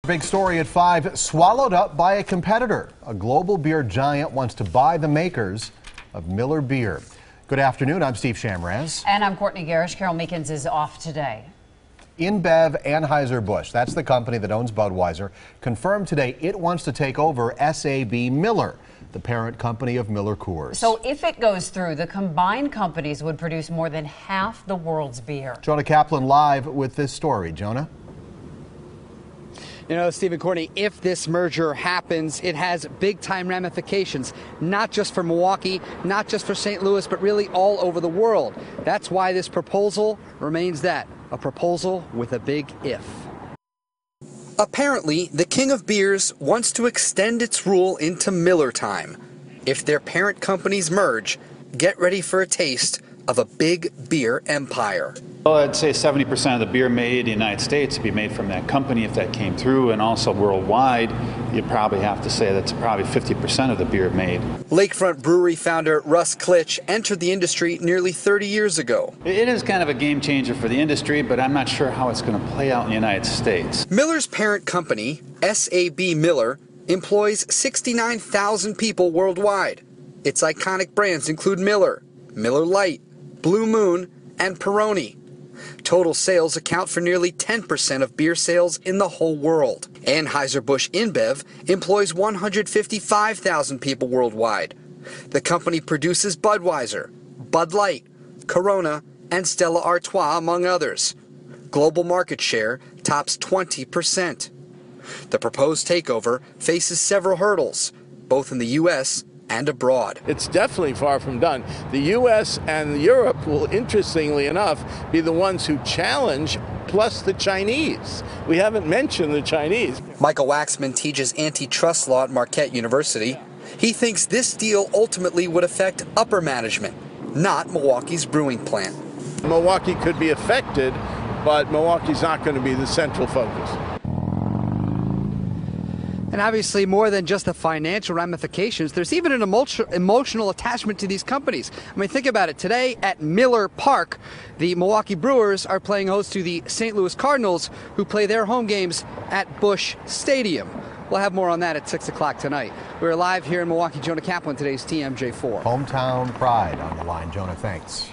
Big story at 5, swallowed up by a competitor. A global beer giant wants to buy the makers of Miller Beer. Good afternoon, I'm Steve Shamraz. And I'm Courtney Garish. Carol Meekins is off today. InBev Anheuser-Busch, that's the company that owns Budweiser, confirmed today it wants to take over SABMiller, the parent company of Miller Coors. So if it goes through, the combined companies would produce more than half the world's beer. Jonah Kaplan live with this story. Jonah? You know, Steve and Courtney, if this merger happens, it has big-time ramifications, not just for Milwaukee, not just for St. Louis, but really all over the world. That's why this proposal remains that, a proposal with a big if. Apparently, the king of beers wants to extend its rule into Miller time. If their parent companies merge, get ready for a taste of a big beer empire. Well, I'd say 70% of the beer made in the United States would be made from that company if that came through, and also worldwide, you'd probably have to say that's probably 50% of the beer made. Lakefront Brewery founder Russ Klitsch entered the industry nearly 30 years ago. It is kind of a game changer for the industry, but I'm not sure how it's going to play out in the United States. Miller's parent company, SABMiller, employs 69,000 people worldwide. Its iconic brands include Miller, Miller Lite, Blue Moon, and Peroni. Total sales account for nearly 10% of beer sales in the whole world. Anheuser-Busch InBev employs 155,000 people worldwide. The company produces Budweiser, Bud Light, Corona, and Stella Artois, among others. Global market share tops 20%. The proposed takeover faces several hurdles, both in the U.S. and abroad. It's definitely far from done. The U.S. and Europe will, interestingly enough, be the ones who challenge, plus the Chinese. We haven't mentioned the Chinese. Michael Waxman teaches antitrust law at Marquette University. He thinks this deal ultimately would affect upper management, not Milwaukee's brewing plant. Milwaukee could be affected, but Milwaukee's not going to be the central focus. And obviously, more than just the financial ramifications, there's even an emotional attachment to these companies. I mean, think about it. Today at Miller Park, the Milwaukee Brewers are playing host to the St. Louis Cardinals, who play their home games at Busch Stadium. We'll have more on that at 6 o'clock tonight. We're live here in Milwaukee. Jonah Kaplan, today's TMJ4. Hometown pride on the line. Jonah, thanks.